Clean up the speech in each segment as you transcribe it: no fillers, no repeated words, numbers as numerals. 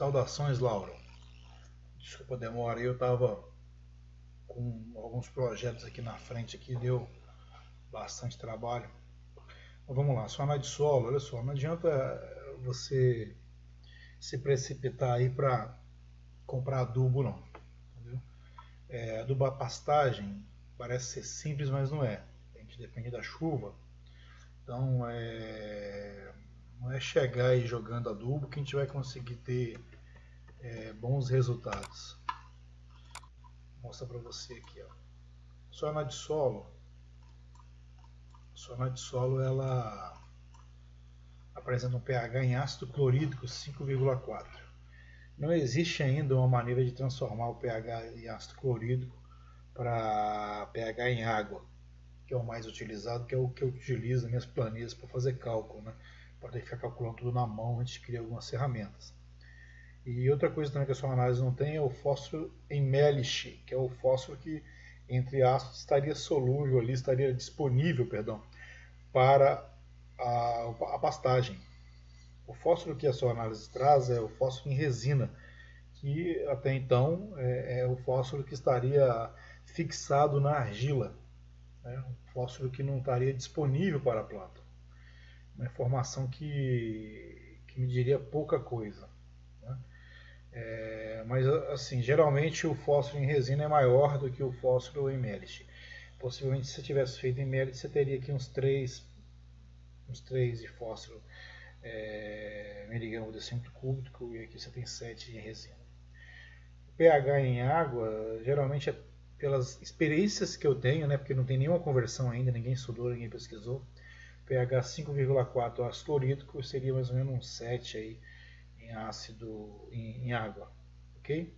Saudações, Lauro. Desculpa a demora, eu estava com alguns projetos aqui na frente, que deu bastante trabalho. Mas vamos lá, sua análise de solo, olha só, não adianta você se precipitar aí para comprar adubo não. Entendeu? Adubar pastagem parece ser simples, mas não é. A gente depende da chuva. Então não é chegar aí jogando adubo que a gente vai conseguir ter bons resultados. Vou mostrar para você aqui, ó. Sua análise de solo, ela apresenta um pH em ácido clorídrico 5,4. Não existe ainda uma maneira de transformar o pH em ácido clorídrico para pH em água, que é o mais utilizado, que é o que eu utilizo nas minhas planilhas para fazer cálculo, né? Para ficar calculando tudo na mão, a gente cria algumas ferramentas. E outra coisa também que a sua análise não tem é o fósforo em Melish, que é o fósforo que, entre aspas, estaria solúvel ali, estaria disponível, para a pastagem. O fósforo que a sua análise traz é o fósforo em resina, que até então é o fósforo que estaria fixado na argila, né? Um fósforo que não estaria disponível para a planta. Uma informação que me diria pouca coisa. Né? Mas assim, geralmente o fósforo em resina é maior do que o fósforo em Melish. Possivelmente, se você tivesse feito em Melish, você teria aqui uns 3 de fósforo miligrama por decímetro cúbico, e aqui você tem 7 em resina. O pH em água, geralmente pelas experiências que eu tenho, né, porque não tem nenhuma conversão ainda, ninguém estudou, ninguém pesquisou, pH 5,4 ácido clorídrico seria mais ou menos um 7 aí em ácido em água, ok?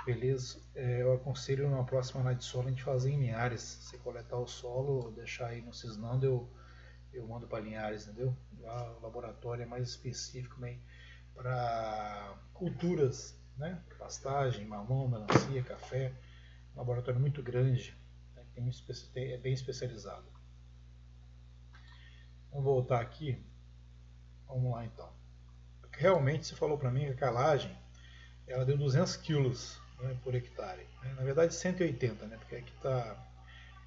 Beleza? Eu aconselho na próxima análise de solo a gente fazer em Linhares. Você coletar o solo, deixar aí no Cisnando, eu mando para Linhares, entendeu? Lá o laboratório é mais específico para culturas, né? Pastagem, mamão, melancia, café. Um laboratório muito grande, né? É bem especializado. Vamos voltar aqui. Vamos lá então. Realmente você falou para mim que a calagem ela deu 200 quilos, né, por hectare. Na verdade 180, né, porque aqui está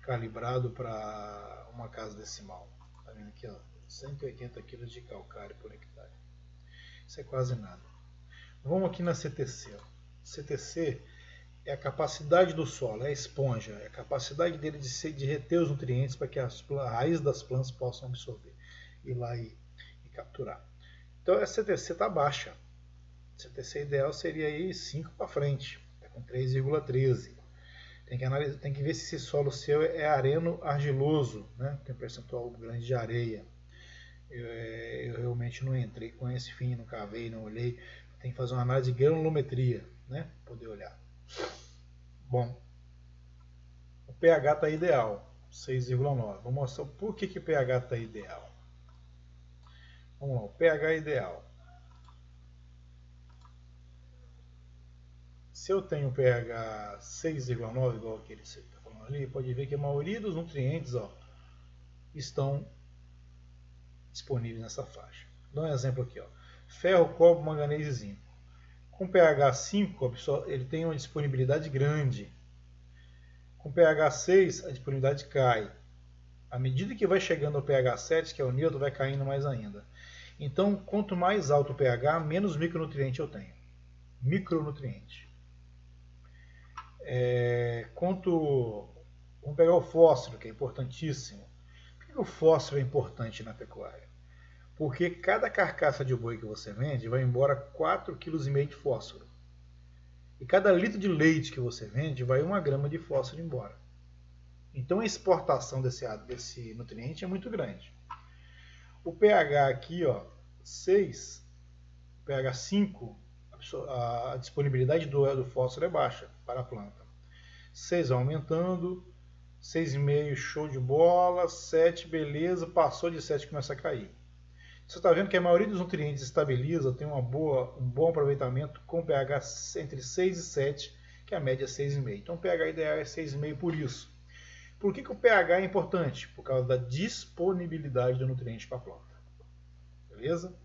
calibrado para uma casa decimal. Tá vendo aqui, ó, 180 kg de calcário por hectare. Isso é quase nada. Vamos aqui na CTC. Ó. CTC é a capacidade do solo, é a esponja, é a capacidade dele de reter os nutrientes para que as raízes das plantas possam absorver, ir lá e capturar. Então a CTC está baixa. A CTC ideal seria aí 5 para frente, está com 3,13. Tem que ver se esse solo seu é areno argiloso, né? Tem um percentual grande de areia. Eu realmente não entrei com esse fim, não cavei, não olhei. Tem que fazer uma análise de granulometria, né? Para poder olhar. Bom, o pH está ideal, 6,9. Vou mostrar por que o pH está ideal. Vamos lá, o pH ideal. Se eu tenho pH 6,9, igual aquele que você está falando ali, pode ver que a maioria dos nutrientes estão disponíveis nessa faixa. Vou dar um exemplo aqui. Ferro, cobre, manganês e zinco. Com pH 5, ele tem uma disponibilidade grande. Com pH 6, a disponibilidade cai. À medida que vai chegando ao pH 7, que é o neutro, vai caindo mais ainda. Então, quanto mais alto o pH, menos micronutriente eu tenho. Micronutriente. Vamos pegar o fósforo, que é importantíssimo. Por que o fósforo é importante na pecuária? Porque cada carcaça de boi que você vende vai embora 4,5 kg de fósforo. E cada litro de leite que você vende vai 1 grama de fósforo embora. Então a exportação desse nutriente é muito grande. O pH aqui, 6, pH 5, a disponibilidade do fósforo é baixa para a planta. 6 aumentando, 6,5 show de bola, 7 beleza, passou de 7 começa a cair. Você está vendo que a maioria dos nutrientes estabiliza, tem um bom aproveitamento com pH entre 6 e 7, que a média é 6,5. Então o pH ideal é 6,5 por isso. Por que o pH é importante? Por causa da disponibilidade do nutriente para a planta. Beleza?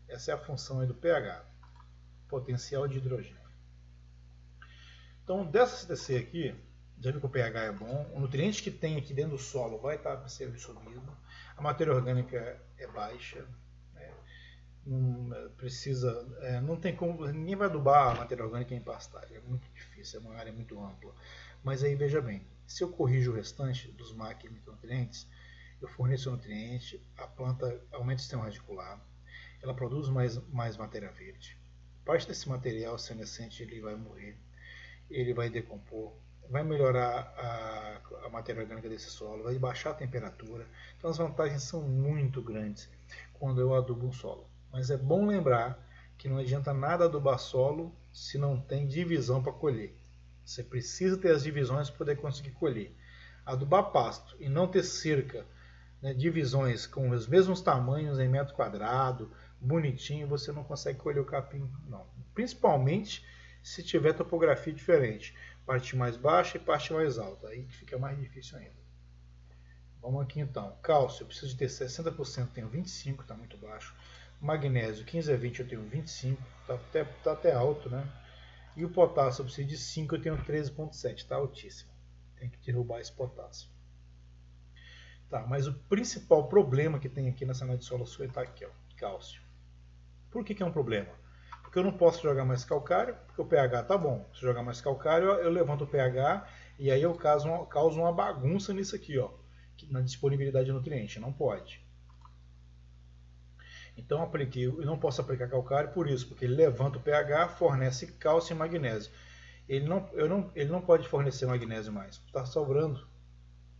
Essa é a função aí do pH. potencial de hidrogênio. Então, dessa CTC aqui, já viu que o pH é bom, o nutriente que tem aqui dentro do solo vai estar sendo absorvido, a matéria orgânica é baixa, né? Não tem como, ninguém vai adubar a matéria orgânica em pastagem, é muito difícil, é uma área muito ampla. Mas aí veja bem, se eu corrijo o restante dos macronutrientes, eu forneço o nutriente, a planta aumenta o sistema radicular, ela produz mais matéria verde. Parte desse material senescente ele vai morrer, ele vai decompor, vai melhorar a matéria orgânica desse solo, vai baixar a temperatura. Então as vantagens são muito grandes quando eu adubo um solo. Mas é bom lembrar que não adianta nada adubar solo se não tem divisão para colher. Você precisa ter as divisões para poder conseguir colher. Adubar pasto e não ter cerca, né, divisões com os mesmos tamanhos em metro quadrado, bonitinho, você não consegue colher o capim, não. Principalmente se tiver topografia diferente, parte mais baixa e parte mais alta, aí fica mais difícil ainda. Vamos aqui então, cálcio, eu preciso de ter 60%, tenho 25%, está muito baixo. Magnésio, 15 a 20, eu tenho 25, está até alto, né? E o potássio, eu preciso de 5, eu tenho 13,7, está altíssimo. Tem que derrubar esse potássio. Tá, mas o principal problema que tem aqui nessa análise de solo sua está aqui, ó, cálcio. Por que é um problema? Porque eu não posso jogar mais calcário, porque o pH está bom. Se eu jogar mais calcário, eu levanto o pH e aí eu causo uma bagunça nisso aqui, ó, na disponibilidade de nutriente. Não pode. Então eu não posso aplicar calcário por isso, porque ele levanta o pH, fornece cálcio e magnésio. Ele não pode fornecer magnésio mais. Está sobrando.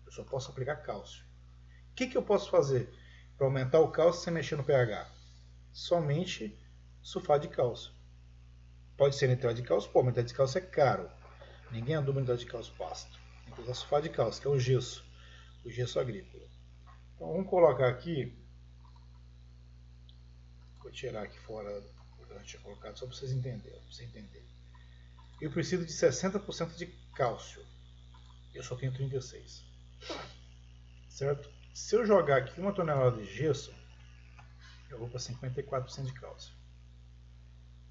Eu só posso aplicar cálcio. O que eu posso fazer para aumentar o cálcio sem mexer no pH? Somente sulfato de cálcio. Pode ser nitrato de cálcio, pô, nitrato de cálcio é caro. Ninguém aduba nitrato de cálcio pasto. Tem que usar sulfato de cálcio, que é o gesso agrícola. Então vamos colocar aqui, vou tirar aqui fora o que eu tinha colocado, só para vocês entenderem. Eu preciso de 60% de cálcio. Eu só tenho 36%. Certo? Se eu jogar aqui 1 tonelada de gesso, eu vou para 54% de cálcio.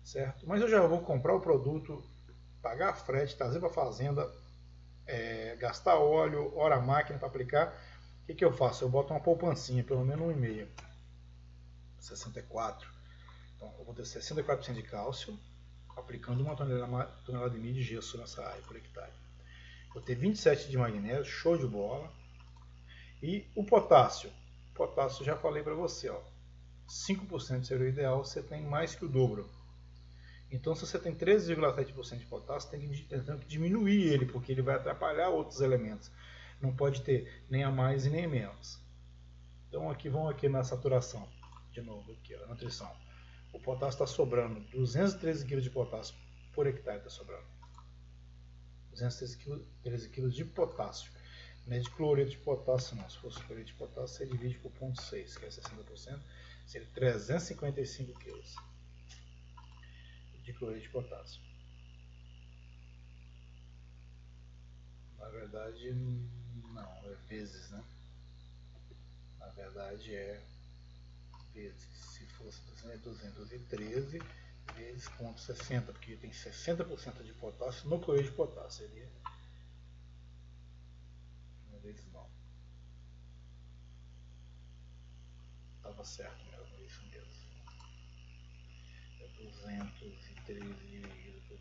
Certo? Mas eu já vou comprar o produto, pagar frete, trazer para a fazenda, gastar óleo, hora a máquina para aplicar. O que eu faço? Eu boto uma poupancinha, pelo menos 1,5. 64. Então eu vou ter 64% de cálcio, aplicando 1 tonelada e meia de gesso nessa área por hectare. Vou ter 27 de magnésio, show de bola. E o potássio? O potássio já falei para você, ó, 5% seria o ideal, você tem mais que o dobro. Então se você tem 13,7% de potássio, tem que diminuir ele, porque ele vai atrapalhar outros elementos. Não pode ter nem a mais e nem a menos. Então vamos aqui na saturação, de novo, aqui, ó, nutrição. O potássio está sobrando 213 kg de potássio por hectare, está sobrando. 213 kg de potássio. Não é de cloreto de potássio não, se fosse cloreto de potássio você divide por 0,6, que é 60%, seria 355 kg de cloreto de potássio. Na verdade não, é vezes, né? Na verdade é vezes, se fosse 213 vezes 0,60, porque tem 60% de potássio no cloreto de potássio, seria vezes não. Estava certo mesmo, isso mesmo. É 213 dividido por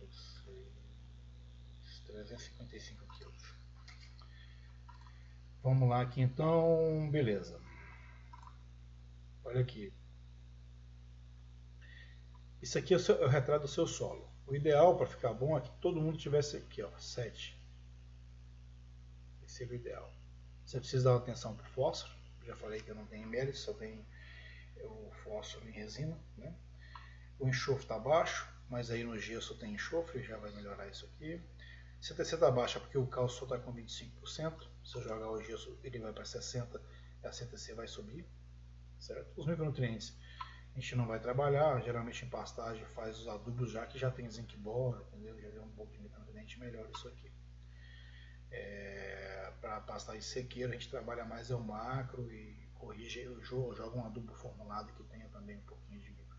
0,6, 355 kg. Vamos lá aqui então, beleza. Olha aqui. Isso aqui é o retrato do seu solo. O ideal para ficar bom é que todo mundo tivesse aqui, ó, 7. Esse é o ideal. Você precisa dar atenção para o fósforo. Já falei que eu não tenho mérito, só tenho o fósforo em resina, né? O enxofre está baixo, mas aí no gesso tem enxofre, já vai melhorar isso aqui. Se a CTC está baixa porque o cálcio só está com 25%, se eu jogar o gesso ele vai para 60%, a CTC vai subir, certo? Os micronutrientes a gente não vai trabalhar, geralmente em pastagem faz os adubos já que já tem zinc boro, entendeu? Já deu um pouco de micronutriente, melhora isso aqui. Para pastagem sequeira a gente trabalha mais o macro e corrige, joga um adubo formulado que tenha também um pouquinho de micro.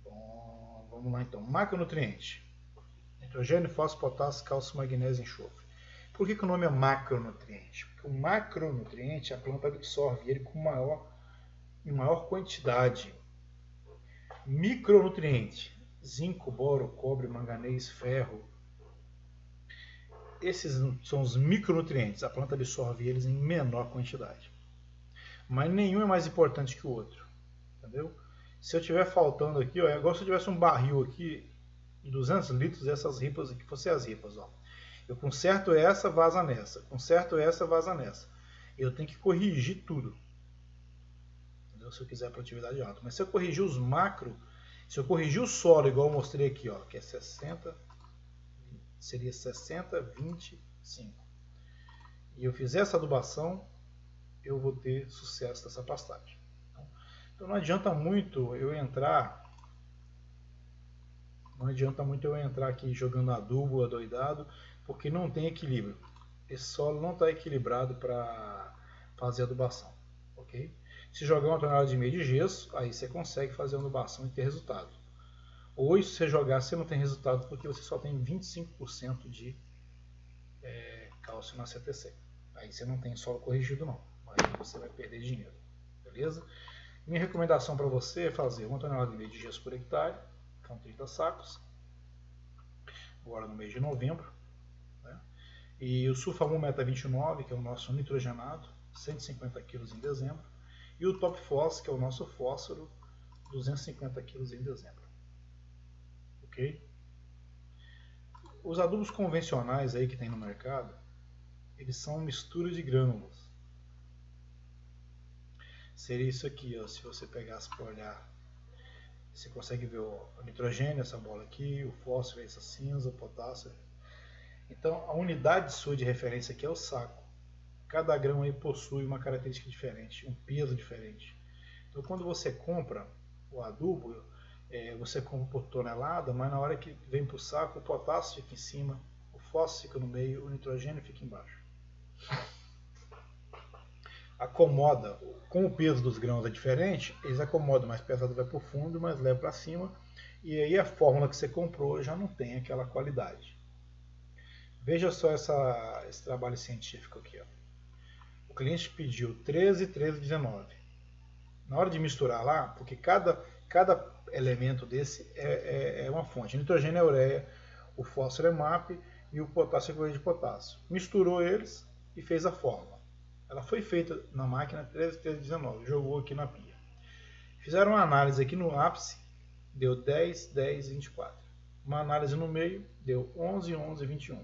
Bom, Vamos lá então. Macronutriente: nitrogênio, fósforo, potássio, cálcio, magnésio e enxofre. Por que o nome é macronutriente? Porque o macronutriente, a planta absorve ele em maior quantidade. Micronutriente: zinco, boro, cobre, manganês, ferro. Esses são os micronutrientes. A planta absorve eles em menor quantidade. Mas nenhum é mais importante que o outro. Entendeu? Se eu tiver faltando aqui, ó, é igual se eu tivesse um barril aqui de 200 litros, essas ripas aqui fossem as ripas. Ó. Eu conserto essa, vaza nessa. Conserto essa, vaza nessa. Eu tenho que corrigir tudo. Entendeu? Se eu quiser produtividade alta. Mas se eu corrigir os macro, se eu corrigir o solo, igual eu mostrei aqui, ó, que é 60, seria 60, 25. E eu fizer essa adubação, eu vou ter sucesso dessa pastagem. Então não adianta muito eu entrar aqui jogando adubo adoidado, porque não tem equilíbrio. Esse solo não está equilibrado para fazer adubação, ok? Se jogar uma tonelada e meia de gesso, aí você consegue fazer a adubação e ter resultado. Ou se você jogar, você não tem resultado porque você só tem 25% de cálcio na CTC. Aí você não tem solo corrigido não, aí você vai perder dinheiro, beleza? Minha recomendação para você é fazer 1 tonelada e meia de gesso por hectare, são 30 sacos, agora no mês de novembro. Né? E o Sulfamol Meta 29, que é o nosso nitrogenado, 150 kg em dezembro. E o Top Phos, que é o nosso fósforo, 250 kg em dezembro. Ok? Os adubos convencionais aí que tem no mercado, eles são mistura de grânulos. Seria isso aqui, ó, se você pegasse para olhar, você consegue ver o nitrogênio, essa bola aqui, o fósforo, essa cinza, o potássio. Então a unidade sua de referência aqui é o saco. Cada grão aí possui uma característica diferente, um peso diferente. Então quando você compra o adubo, você compra por tonelada, mas na hora que vem para o saco, o potássio fica em cima, o fósforo fica no meio, o nitrogênio fica embaixo. Acomoda, como o peso dos grãos é diferente, eles acomodam, mais pesado vai para o fundo, mais leve para cima, e aí a fórmula que você comprou já não tem aquela qualidade. Veja só esse trabalho científico aqui. Ó. O cliente pediu 13, 13, 19. Na hora de misturar lá, porque cada elemento desse é uma fonte. O nitrogênio é ureia, o fósforo é MAP e o potássio é cloreto de potássio. Misturou eles e fez a fórmula. Ela foi feita na máquina 13, 13, 19, jogou aqui na pia. Fizeram uma análise aqui no ápice, deu 10, 10, 24. Uma análise no meio, deu 11, 11, 21.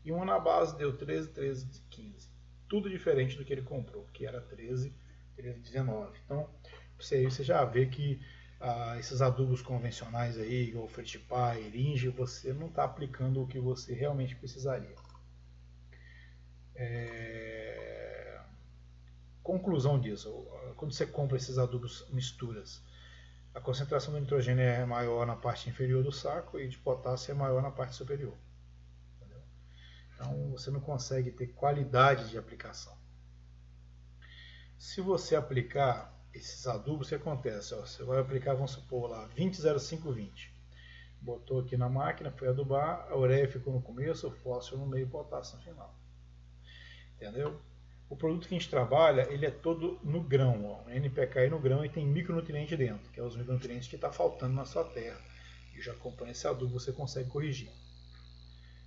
E uma na base deu 13, 13, 15. Tudo diferente do que ele comprou, que era 13, 13, 19. Então, você já vê que esses adubos convencionais aí, igual Fertipar, Eringe, você não está aplicando o que você realmente precisaria. Conclusão disso, quando você compra esses adubos misturas, a concentração do nitrogênio é maior na parte inferior do saco e de potássio é maior na parte superior. Entendeu? Então você não consegue ter qualidade de aplicação. Se você aplicar esses adubos, o que acontece? Ó, você vai aplicar, vamos supor lá, 20,05,20. Botou aqui na máquina, foi adubar, a ureia ficou no começo, o fósforo no meio e o potássio no final. Entendeu? O produto que a gente trabalha, ele é todo no grão, ó. NPK é no grão e tem micronutriente dentro, que é os micronutrientes que está faltando na sua terra. E já acompanha esse adubo, você consegue corrigir.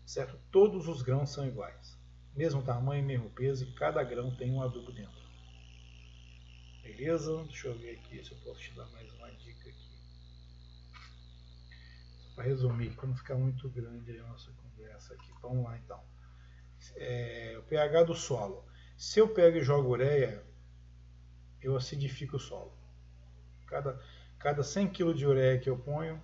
Certo? Todos os grãos são iguais. Mesmo tamanho, mesmo peso, e cada grão tem um adubo dentro. Beleza? Deixa eu ver aqui se eu posso te dar mais uma dica aqui. Só para resumir, para não ficar muito grande a nossa conversa aqui. Vamos lá então. O pH do solo. Se eu pego e jogo ureia, eu acidifico o solo. Cada 100 kg de ureia que eu ponho,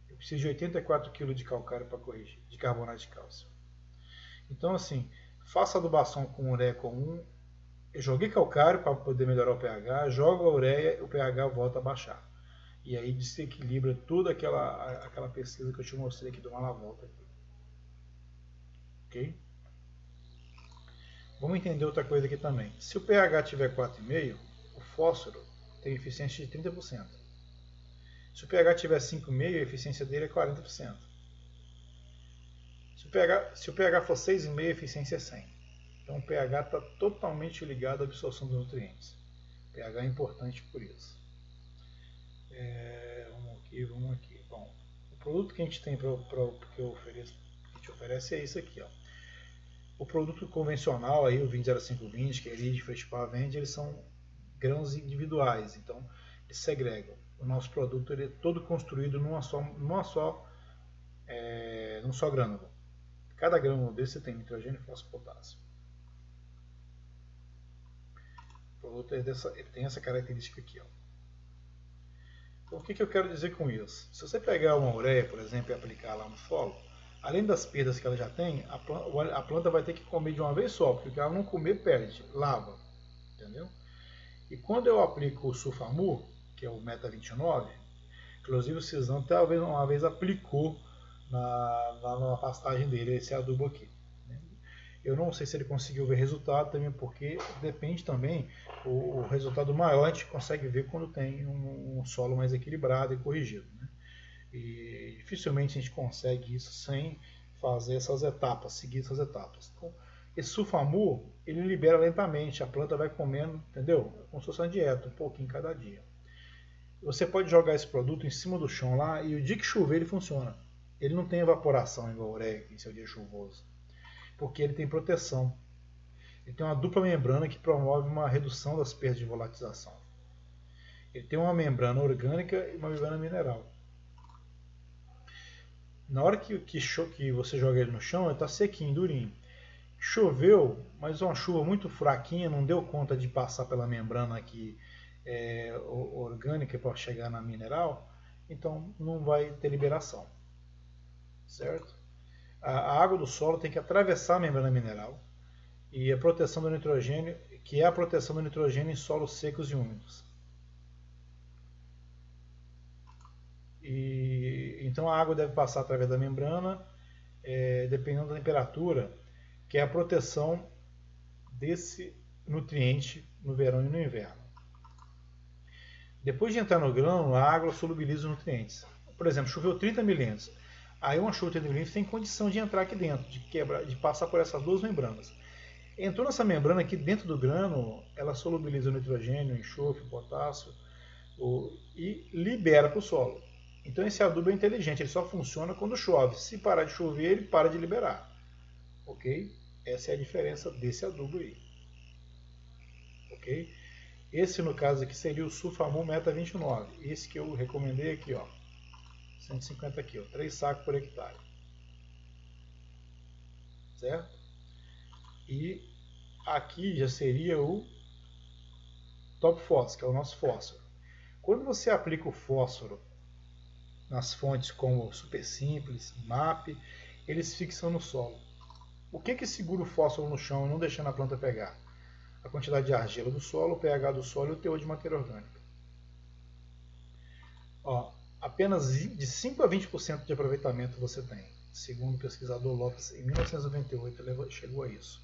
eu preciso de 84 kg de calcário para corrigir, de carbonato de cálcio. Então assim, faça adubação com ureia comum, eu joguei calcário para poder melhorar o pH, jogo a ureia, o pH volta a baixar. E aí desequilibra toda aquela pesquisa que eu te mostrei aqui, dou uma volta aqui. Ok? Vamos entender outra coisa aqui também. Se o pH tiver 4,5, o fósforo tem eficiência de 30%. Se o pH tiver 5,5, a eficiência dele é 40%. Se o pH for 6,5, a eficiência é 100%. Então o pH está totalmente ligado à absorção dos nutrientes. O pH é importante por isso. Vamos aqui. Bom, o produto que a gente tem que a gente oferece é isso aqui, ó. O produto convencional aí, o 200520, que a Elite Festival vende, eles são grãos individuais, então eles segregam. O nosso produto ele é todo construído num só grânulo. Cada grânulo desse tem nitrogênio, fósforo e potássio. O produto ele tem essa característica aqui, ó. Então, o que eu quero dizer com isso? Se você pegar uma ureia, por exemplo, e aplicar lá no solo, além das perdas que ela já tem, a planta vai ter que comer de uma vez só, porque ela não comer perde, lava, entendeu? E quando eu aplico o Sulfamur, que é o Meta 29, inclusive o Cisão talvez uma vez aplicou na pastagem dele esse adubo aqui. Eu não sei se ele conseguiu ver resultado também, porque depende também, o resultado maior a gente consegue ver quando tem um solo mais equilibrado e corrigido, né? E dificilmente a gente consegue isso sem fazer essas etapas, seguir essas etapas. Então, esse Sulfamur, ele libera lentamente, a planta vai comendo, entendeu? Como se fosse uma dieta, um pouquinho cada dia. Você pode jogar esse produto em cima do chão lá e o dia que chover ele funciona. Ele não tem evaporação igual a ureia em seu dia chuvoso, porque ele tem proteção. Ele tem uma dupla membrana que promove uma redução das perdas de volatilização. Ele tem uma membrana orgânica e uma membrana mineral. Na hora que você joga ele no chão, ele está sequinho, durinho. Choveu, mas uma chuva muito fraquinha, não deu conta de passar pela membrana aqui orgânica para chegar na mineral, então não vai ter liberação, certo? A água do solo tem que atravessar a membrana mineral e a proteção do nitrogênio, que é a proteção do nitrogênio em solos secos e úmidos. Então a água deve passar através da membrana, dependendo da temperatura, que é a proteção desse nutriente no verão e no inverno. Depois de entrar no grão, a água solubiliza os nutrientes. Por exemplo, choveu 30 milímetros. Aí uma chuva de 30 milímetros tem condição de entrar aqui dentro, de passar por essas duas membranas. Entrou nessa membrana aqui dentro do grano, ela solubiliza o nitrogênio, o enxofre, o potássio e libera para o solo. Então esse adubo é inteligente, ele só funciona quando chove. Se parar de chover, ele para de liberar. Ok? Essa é a diferença desse adubo aí. Ok? Esse, no caso aqui, seria o Sulfamur Meta 29. Esse que eu recomendei aqui, ó. 150 kg, 3 sacos por hectare. Certo? E aqui já seria o Top Fósforo, que é o nosso fósforo. Quando você aplica o fósforo nas fontes como Super Simples, MAP, eles fixam no solo. O que segura o fósforo no chão e não deixando a planta pegar? A quantidade de argila do solo, o pH do solo e o teor de matéria orgânica. Ó, apenas de 5 a 20% de aproveitamento você tem. Segundo o pesquisador Lopes, em 1998 ele chegou a isso.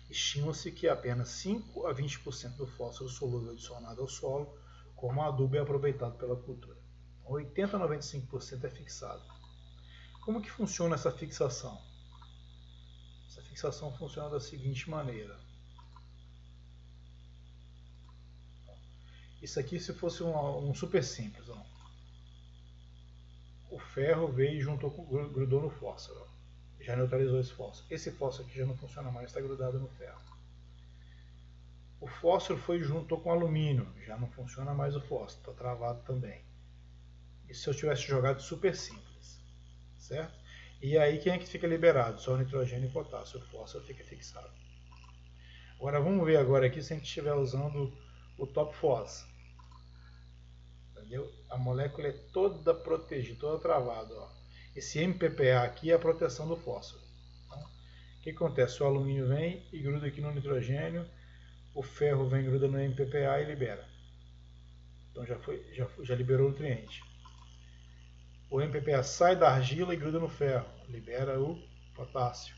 Estima-se que apenas 5 a 20% do fósforo solúvel adicionado ao solo como adubo é aproveitado pela cultura. 80 a 95% é fixado. Como que funciona essa fixação? Essa fixação funciona da seguinte maneira. Isso aqui se fosse um super simples. Ó. O ferro veio e grudou no fósforo. Ó. Já neutralizou esse fósforo. Esse fósforo aqui já não funciona mais, está grudado no ferro. O fósforo foi e juntou com o alumínio. Já não funciona mais o fósforo, está travado também. E se eu tivesse jogado super simples, certo? E aí quem é que fica liberado? Só o nitrogênio e o potássio. O fósforo fica fixado. Agora vamos ver agora aqui se a gente estiver usando o Top Fós. Entendeu? A molécula é toda protegida, toda travada. Ó. Esse MPPA aqui é a proteção do fósforo. Então, o que acontece? O alumínio vem e gruda aqui no nitrogênio, o ferro vem e gruda no MPPA e libera. Então já liberou o nutriente. O MPPA sai da argila e gruda no ferro, libera o potássio.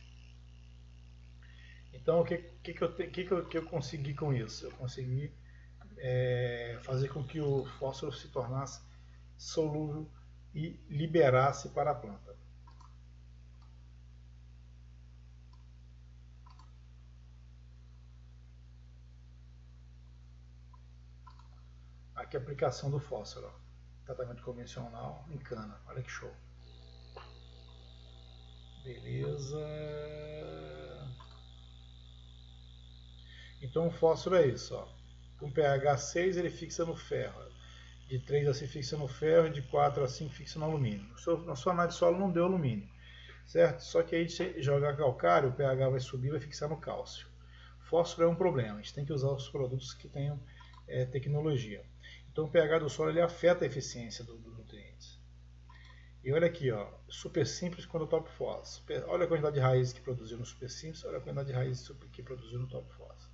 Então o que eu consegui com isso? Eu consegui fazer com que o fósforo se tornasse solúvel e liberasse para a planta. Aqui a aplicação do fósforo, ó. Tratamento convencional em cana, olha que show. Beleza. Então o fósforo é isso, ó. Com pH 6 ele fixa no ferro, de 3 a 5 fixa no ferro, de 4 a 5 fixa no alumínio. Na sua análise de solo não deu alumínio, certo? Só que aí se jogar calcário, o pH vai subir e vai fixar no cálcio. Fósforo é um problema, a gente tem que usar os produtos que tenham tecnologia. Então o pH do solo ele afeta a eficiência dos nutrientes. E olha aqui, ó, super simples quando o top fós. Olha a quantidade de raízes que produziu no super simples, olha a quantidade de raízes que produziu no top fós.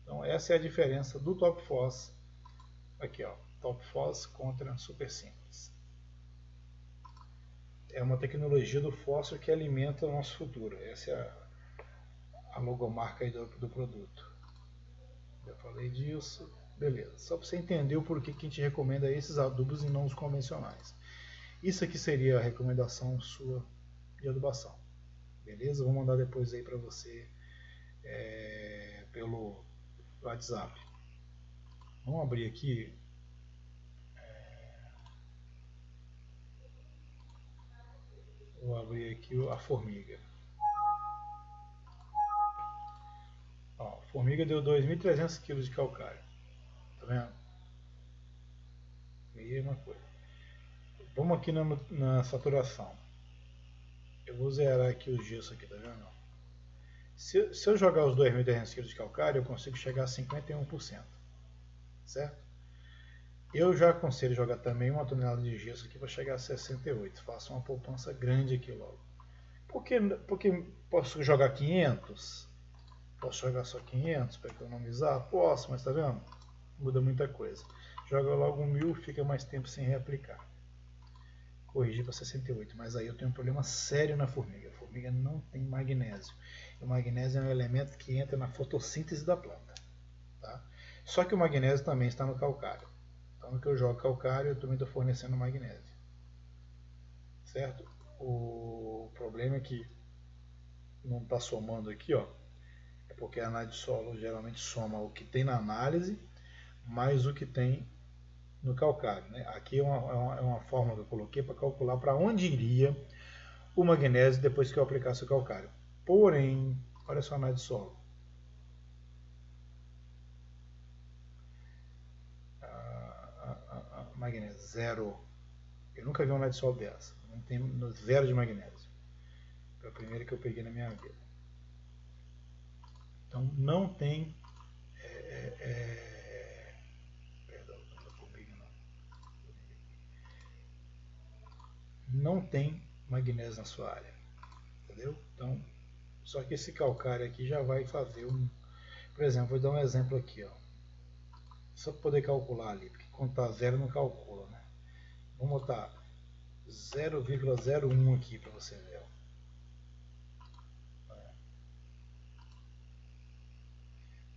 Então essa é a diferença do top fós, aqui ó, top fós contra super simples. É uma tecnologia do fósforo que alimenta o nosso futuro. Essa é a logomarca aí do produto. Já falei disso, beleza. Só para você entender o porquê que a gente recomenda esses adubos e não os convencionais. Isso aqui seria a recomendação sua de adubação, beleza? Vou mandar depois aí para você pelo WhatsApp. Vamos abrir aqui. Vou abrir aqui a formiga. Ó, a formiga deu 2.300 kg de calcário. Tá vendo? Mesma coisa. Vamos aqui na saturação. Eu vou zerar aqui o gesso aqui, tá vendo? Se eu jogar os 2.300 kg de calcário, eu consigo chegar a 51%. Certo? Eu já aconselho jogar também 1 tonelada de gesso aqui para chegar a 68%. Faça uma poupança grande aqui logo. Porque posso jogar 500? Posso jogar só 500 para economizar? Posso, mas tá vendo? Muda muita coisa. Joga logo 1.000, fica mais tempo sem reaplicar. Corrigir para 68, mas aí eu tenho um problema sério na formiga. A formiga não tem magnésio. E o magnésio é um elemento que entra na fotossíntese da planta. Tá? Só que o magnésio também está no calcário. Então, no que eu jogo calcário, eu também estou fornecendo magnésio. Certo? O problema é que não está somando aqui, ó. É porque a análise de solo geralmente soma o que tem na análise mais o que tem no calcário. Né? Aqui é uma fórmula que eu coloquei para calcular para onde iria o magnésio depois que eu aplicasse o calcário. Porém, olha só a análise de solo. Magnésio, zero. Eu nunca vi uma análise de solo dessa. Não tem zero de magnésio. Foi a primeira que eu peguei na minha vida. Então, não tem... não tem magnésio na sua área, entendeu? Então, só que esse calcário aqui já vai fazer por exemplo, vou dar um exemplo aqui, ó, só para poder calcular ali, porque quando está zero não calcula, né? Vamos botar 0,01 aqui para você ver, ó.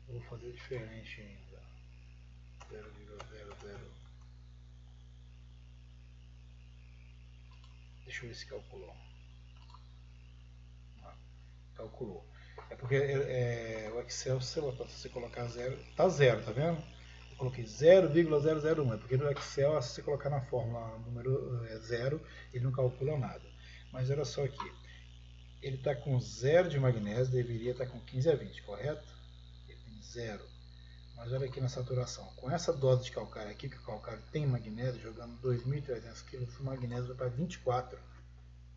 Vou fazer diferente ainda, 0,00. Deixa eu ver se calculou. Calculou. É porque o Excel, se você colocar zero, tá zero, tá vendo? Eu coloquei 0,001. É porque no Excel, se você colocar na fórmula número zero, ele não calcula nada. Mas olha só aqui. Ele está com 0 de magnésio, deveria estar com 15 a 20, correto? Ele tem 0. Mas olha aqui na saturação. Com essa dose de calcário aqui, que o calcário tem magnésio, jogando 2.300 kg, o magnésio vai para 24.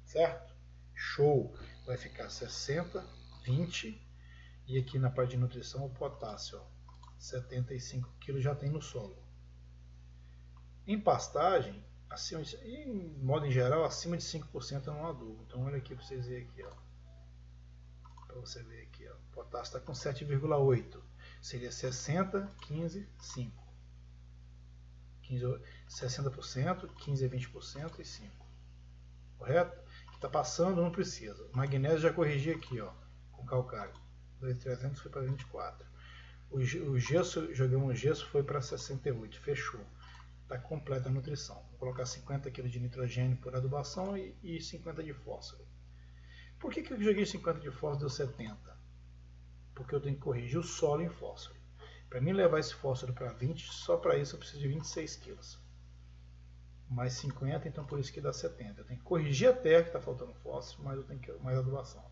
Certo? Show! Vai ficar 60, 20. E aqui na parte de nutrição o potássio, ó, 75 kg já tem no solo. Em pastagem, em modo em geral, acima de 5% é no adubo. Então olha aqui para vocês verem aqui, ó. Para você ver aqui, ó. O potássio está com 7,8. Seria 60, 15, 5. 60%, 15 a 20% e 5. Correto? Que está passando, não precisa. O magnésio já corrigi aqui, ó, com calcário. 2.300 foi para 24. O gesso, jogamos gesso, foi para 68. Fechou. está completa a nutrição. Vou colocar 50 kg de nitrogênio por adubação e 50 de fósforo. Por que eu joguei 50 de fósforo e deu 70? Porque eu tenho que corrigir o solo em fósforo. Para mim levar esse fósforo para 20, só para isso eu preciso de 26 kg. Mais 50, então por isso que dá 70. Eu tenho que corrigir a terra que está faltando fósforo, mas eu tenho que mais adubação.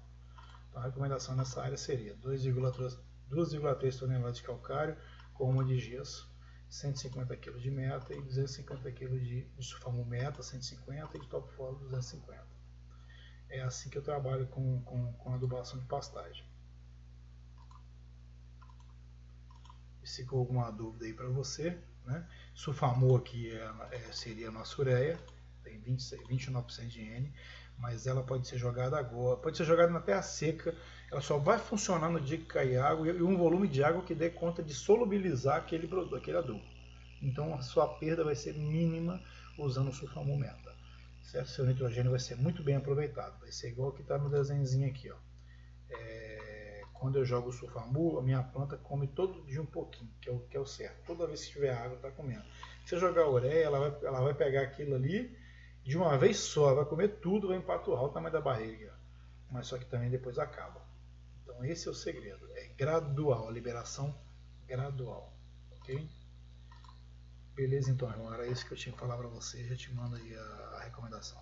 Então a recomendação nessa área seria 2,3 toneladas de calcário com uma de gesso, 150 kg de meta e 250 kg de sulfamo meta, 150 e de topfolo 250. É assim que eu trabalho com adubação de pastagem. Se ficou alguma dúvida aí para você, né? Sulfamo aqui seria a nossa ureia, tem 29% de N, mas ela pode ser jogada agora, pode ser jogada na terra seca, ela só vai funcionar no dia que cair água e um volume de água que dê conta de solubilizar aquele adubo. Então a sua perda vai ser mínima usando o sulfamo meta. Certo? Seu nitrogênio vai ser muito bem aproveitado, vai ser igual que está no desenhozinho aqui, ó. Quando eu jogo o sulfamo, a minha planta come todo dia um pouquinho, que é o certo. Toda vez que tiver água, está comendo. Se eu jogar a ureia, ela vai pegar aquilo ali de uma vez só, vai comer tudo, vai empaturar o tamanho da barriga. Mas só que também depois acaba. Então esse é o segredo, é gradual, a liberação gradual, ok? Beleza então, irmão, era isso que eu tinha que falar para você, já te mando aí a recomendação.